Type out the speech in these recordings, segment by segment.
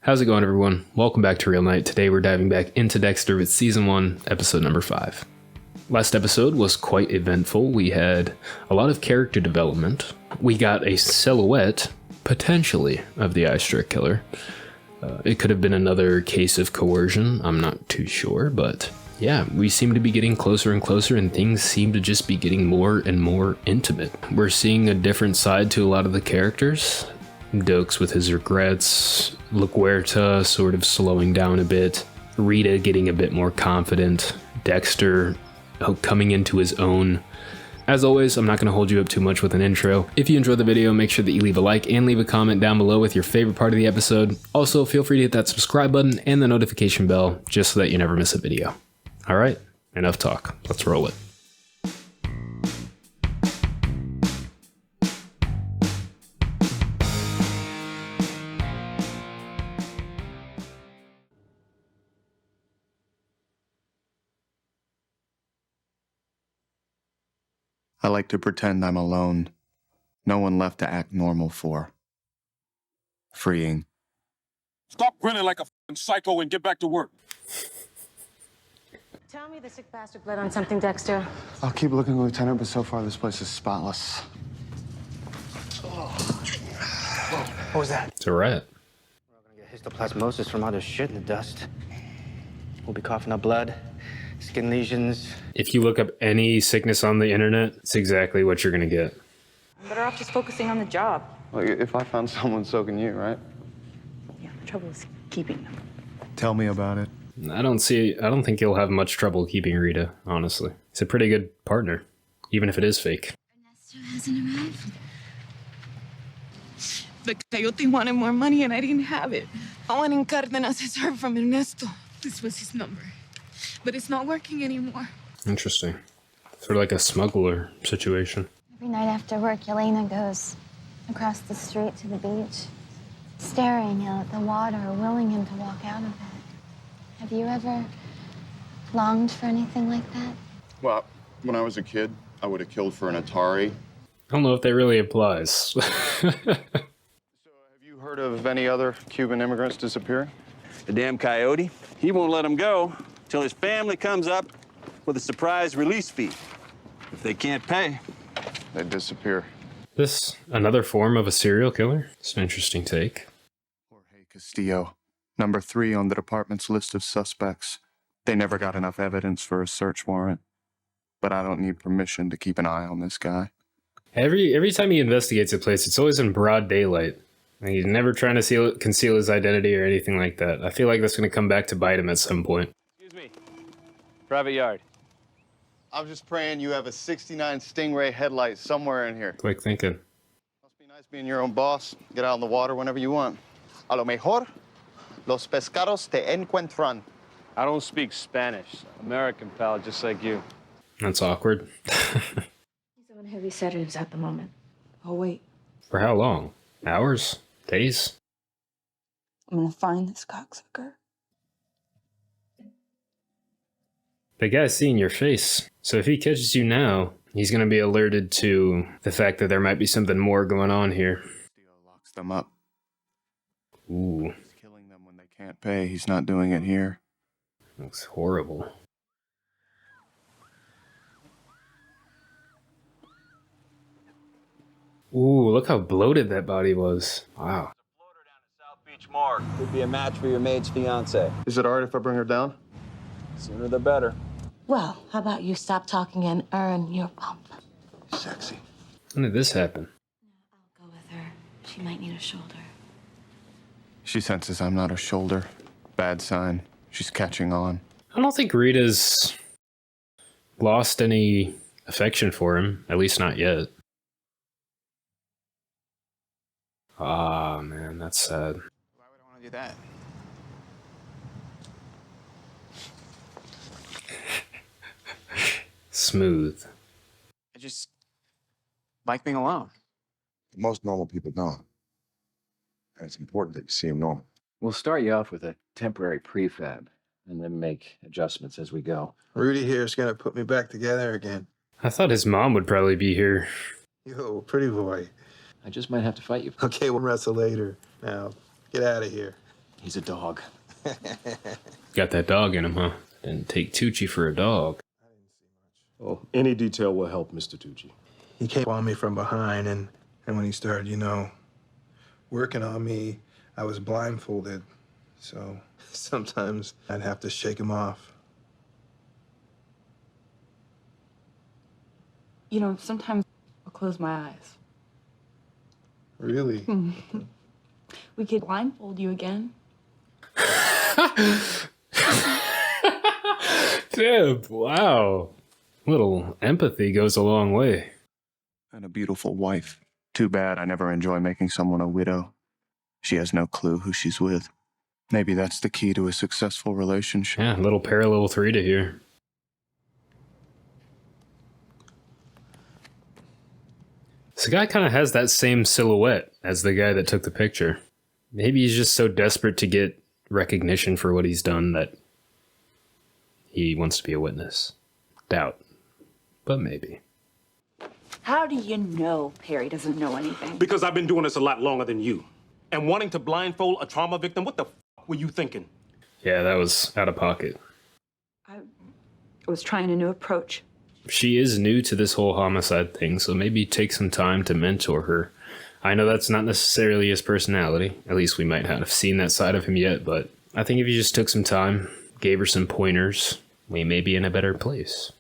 How's it going, everyone? Welcome back to Real Night. Today we're diving back into Dexter with Season 1, Episode number 5. Last episode was quite eventful. We had a lot of character development. We got a silhouette, potentially, of the eye strip killer. It could have been another case of coercion. I'm not too sure, but yeah, we seem to be getting closer and closer, and things seem to just be getting more and more intimate. We're seeing a different side to a lot of the characters. Dokes with his regrets, LaGuerta sort of slowing down a bit, Rita getting a bit more confident, Dexter coming into his own. As always, I'm not going to hold you up too much with an intro. If you enjoyed the video, make sure that you leave a like and leave a comment down below with your favorite part of the episode. Also, feel free to hit that subscribe button and the notification bell just so that you never miss a video. Alright, enough talk. Let's roll it. I like to pretend I'm alone. No one left to act normal for. Freeing. Stop grinning like a f***ing psycho and get back to work. Tell me the sick bastard bled on something, Dexter. I'll keep looking, Lieutenant, but so far this place is spotless. What was that? It's a rat. We're all gonna get histoplasmosis from all this shit in the dust. We'll be coughing up blood, skin lesions. If you look up any sickness on the internet, it's exactly what you're going to get. I'm better off just focusing on the job. Well, if I found someone soaking you, right? Yeah, the trouble is keeping them. Tell me about it. I don't think you'll have much trouble keeping Rita, honestly. He's a pretty good partner, even if it is fake. Ernesto hasn't arrived. The coyote wanted more money and I didn't have it. Owen and Cardenas has heard from Ernesto. This was his number. But it's not working anymore. Interesting. Sort of like a smuggler situation. Every night after work, Yelena goes across the street to the beach, staring at the water, willing him to walk out of it. Have you ever longed for anything like that? Well, when I was a kid, I would have killed for an Atari. I don't know if that really applies. So, have you heard of any other Cuban immigrants disappearing? The damn coyote. He won't let him go till his family comes up with a surprise release fee. If they can't pay, They disappear. This another form of a serial killer? It's an interesting take. Jorge Castillo, number 3 on the department's list of suspects. They never got enough evidence for a search warrant. But I don't need permission to keep an eye on this guy. Every time he investigates a place, it's always in broad daylight. And he's never trying to conceal his identity or anything like that. I feel like that's going to come back to bite him at some point. excuse me, private yard. I'm just praying you have a 69 Stingray headlight somewhere in here. Quick thinking. Must be nice being your own boss. Get out on the water whenever you want. A lo mejor, los pescados te encuentran. I don't speak Spanish. American pal, just like you. That's awkward. He's on heavy sedatives at the moment. Oh, wait. For how long? Hours? Days? I'm gonna find this cocksucker. The guy's seeing your face. So if he catches you now, he's going to be alerted to the fact that there might be something more going on here. Castillo locks them up. Ooh, He's killing them when they can't pay. He's not doing it here. looks horrible. Ooh, look how bloated that body was. Wow. Floater down at South Beach Morgue. Could be a match for your maid's fiance. Is it all right if I bring her down? Sooner the better. Well, how about you stop talking and earn your bump? Sexy. When did this happen? I'll go with her. She might need a shoulder. She senses I'm not a shoulder. Bad sign. She's catching on. I don't think Rita's lost any affection for him, at least not yet. Ah, man, that's sad. Why would I want to do that? Smooth. I just like being alone. Most normal people don't. And it's important that you see them normal. We'll start you off with a temporary prefab and then make adjustments as we go. Rudy here is gonna put me back together again. I thought his mom would probably be here. Yo, pretty boy. I just might have to fight you. Okay, we'll wrestle later. Now, get out of here. He's a dog. Got that dog in him, huh? Didn't take Tucci for a dog. Oh, any detail will help, Mr. Tucci. He came on me from behind, and when he started, working on me, I was blindfolded. So sometimes I'd have to shake him off. Sometimes I'll close my eyes. Really? We could blindfold you again. Dude, wow. Little empathy goes a long way. And a beautiful wife. Too bad I never enjoy making someone a widow. She has no clue who she's with. Maybe that's the key to a successful relationship. Yeah, little parallel 3 to here. This guy kind of has that same silhouette as the guy that took the picture. Maybe he's just so desperate to get recognition for what he's done that he wants to be a witness. Doubt. But maybe. How do you know Perry doesn't know anything? Because I've been doing this a lot longer than you. And wanting to blindfold a trauma victim, what the were you thinking? Yeah, that was out of pocket. I was trying a new approach. She is new to this whole homicide thing, so maybe take some time to mentor her. I know that's not necessarily his personality. At least we might not have seen that side of him yet, but I think if you just took some time, gave her some pointers, we may be in a better place.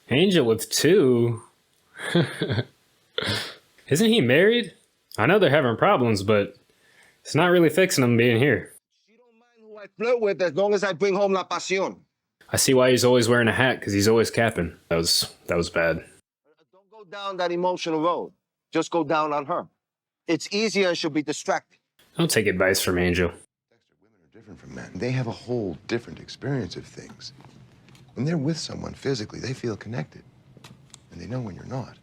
Angel with 2? Isn't he married? I know they're having problems, but it's not really fixing them being here. She don't mind who I flirt with as long as I bring home la pasión. I see why he's always wearing a hat, because he's always capping. That was bad. Don't go down that emotional road. Just go down on her. It's easier and she'll be distracted. Don't take advice from Angel. Dexter, women are different from men. They have a whole different experience of things. When they're with someone physically, they feel connected. And they know when you're not.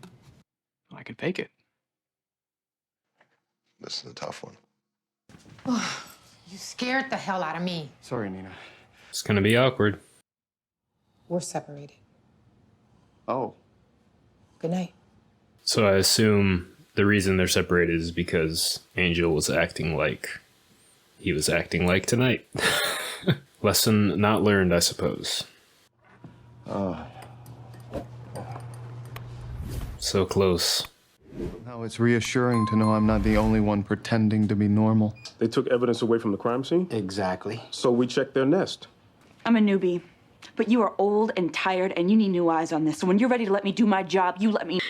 I can fake it. This is a tough one. You scared the hell out of me. Sorry, Nina. It's gonna be awkward. We're separated. Oh. Good night. So I assume the reason they're separated is because Angel was acting like he was acting like tonight. Lesson not learned, I suppose. So close. Now it's reassuring to know I'm not the only one pretending to be normal. They took evidence away from the crime scene? Exactly. So we checked their nest. I'm a newbie, but you are old and tired, and you need new eyes on this. So when you're ready to let me do my job, you let me.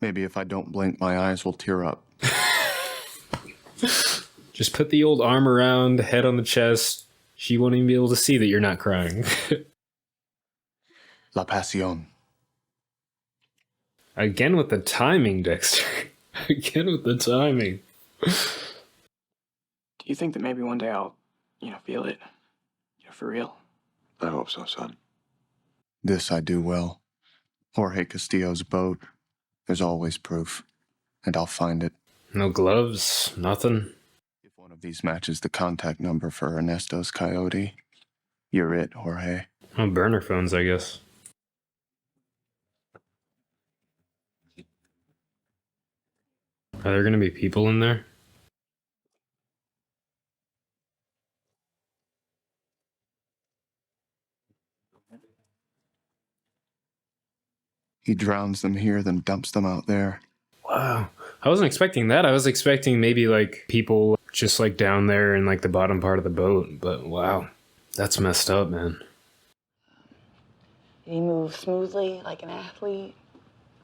Maybe if I don't blink, my eyes will tear up. Just put the old arm around, head on the chest. She won't even be able to see that you're not crying. La pasión. Again with the timing, Dexter. Again with the timing. Do you think that maybe one day I'll, feel it? For real? I hope so, son. This I do well. Jorge Castillo's boat. There's always proof. And I'll find it. No gloves, nothing. If one of these matches the contact number for Ernesto's coyote, you're it, Jorge. Oh, burner phones, I guess. Are there gonna be people in there? He drowns them here, then dumps them out there. Wow. I wasn't expecting that. I was expecting maybe like people just like down there in like the bottom part of the boat. But wow, that's messed up, man. Did he move smoothly like an athlete?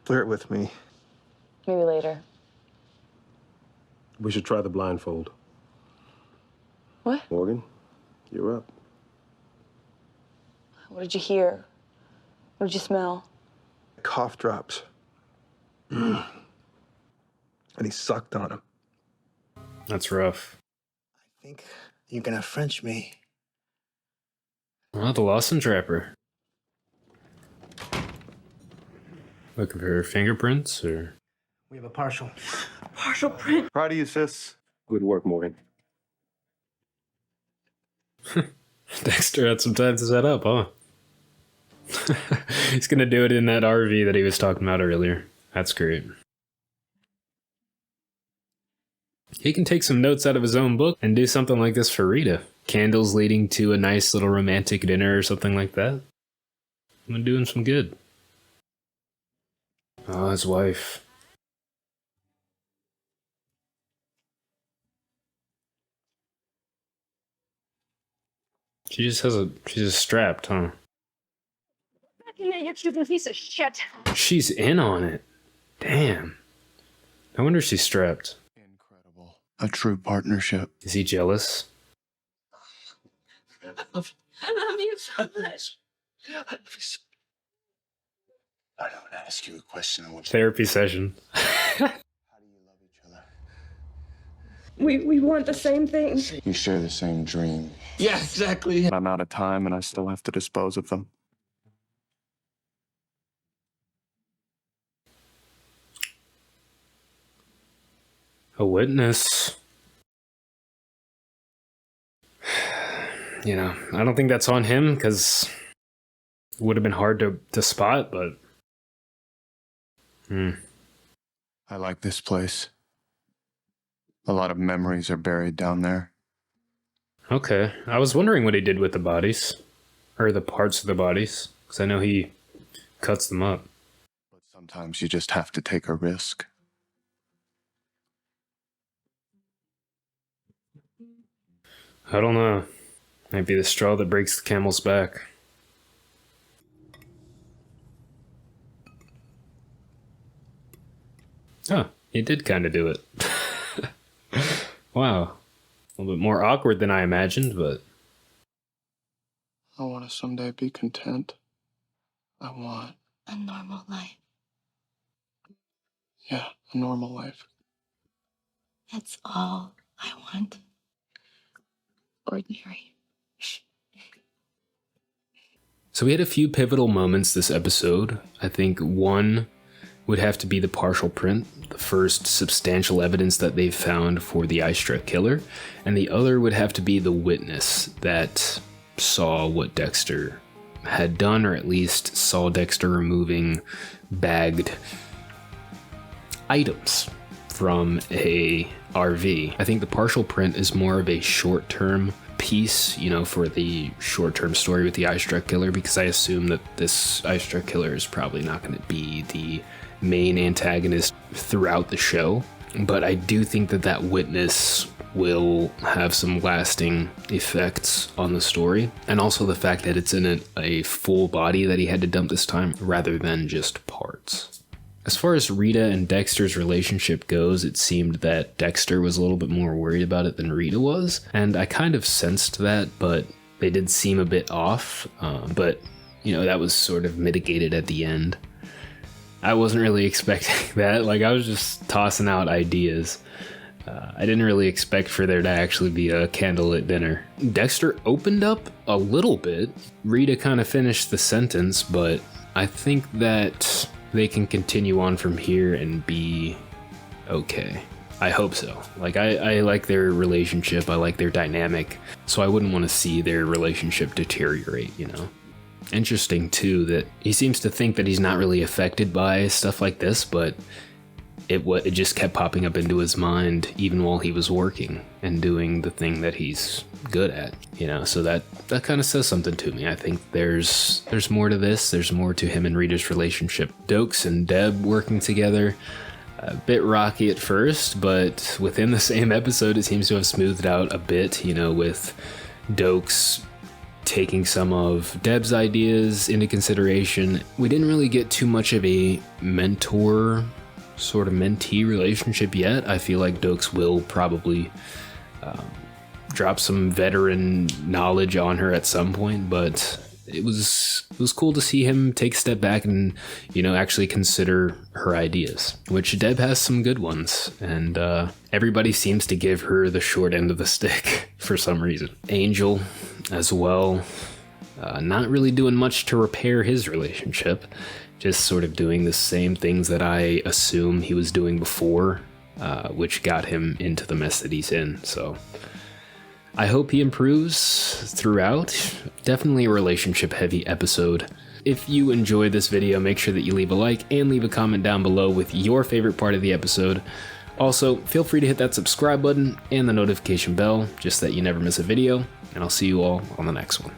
Flirt with me. Maybe later. We should try the blindfold. What? Morgan, you're up. What did you hear? What did you smell? Cough drops. And he sucked on him. That's rough. I think you're gonna French me. Well, the Lawson Trapper. Looking for fingerprints, or? We have a partial. Partial print. Proud of you, sis. Good work, Morgan. Dexter had some time to set up, huh? He's gonna do it in that RV that he was talking about earlier. That's great. He can take some notes out of his own book and do something like this for Rita. Candles leading to a nice little romantic dinner or something like that. I'm doing some good. Oh, his wife. She's just strapped, huh? You stupid piece of shit. She's in on it. Damn. No wonder she's strapped. A true partnership. Is he jealous? I love you so much. I don't ask you a question. I want you. Therapy session. We want the same thing. You share the same dream. Yeah, exactly. I'm out of time and I still have to dispose of them. A witness. You know, I don't think that's on him because it would have been hard to spot, but... I like this place. A lot of memories are buried down there. Okay, I was wondering what he did with the bodies. Or the parts of the bodies. Because I know he cuts them up. But sometimes you just have to take a risk. I don't know. Might be the straw that breaks the camel's back. Oh, he did kind of do it. Wow. A little bit more awkward than I imagined, but... I want to someday be content. I want... A normal life. Yeah, a normal life. That's all I want. Ordinary. So we had a few pivotal moments this episode. I think one would have to be the partial print, the first substantial evidence that they've found for the eye-struck killer, and the other would have to be the witness that saw what Dexter had done, or at least saw Dexter removing bagged items from a RV. I think the partial print is more of a short-term piece, you know, for the short-term story with the eye-struck killer, because I assume that this eye-struck killer is probably not going to be the main antagonist throughout the show. But I do think that that witness will have some lasting effects on the story, and also the fact that it's in a full body that he had to dump this time rather than just parts. As far as Rita and Dexter's relationship goes, it seemed that Dexter was a little bit more worried about it than Rita was, and I kind of sensed that, but they did seem a bit off, but, you know, that was sort of mitigated at the end. I wasn't really expecting that, like, I was just tossing out ideas. I didn't really expect for there to actually be a candlelit dinner. Dexter opened up a little bit. Rita kind of finished the sentence, but I think that they can continue on from here and be okay. I hope so. Like, I like their relationship, I like their dynamic, so I wouldn't want to see their relationship deteriorate, you know? Interesting, too, that he seems to think that he's not really affected by stuff like this, but it just kept popping up into his mind even while he was working and doing the thing that he's good at, you know? So that kind of says something to me. I think there's more to this. There's more to him and Rita's relationship. Dokes and Deb working together, a bit rocky at first, but within the same episode, it seems to have smoothed out a bit, you know, with Dokes taking some of Deb's ideas into consideration. We didn't really get too much of a mentor sort of mentee relationship yet. I feel like Dokes will probably drop some veteran knowledge on her at some point, but it was cool to see him take a step back and, you know, actually consider her ideas, which Deb has some good ones, and everybody seems to give her the short end of the stick for some reason. Angel as well, not really doing much to repair his relationship, just sort of doing the same things that I assume he was doing before, which got him into the mess that he's in. So I hope he improves throughout. Definitely a relationship heavy episode. If you enjoyed this video, make sure that you leave a like and leave a comment down below with your favorite part of the episode. Also, feel free to hit that subscribe button and the notification bell just so that you never miss a video, and I'll see you all on the next one.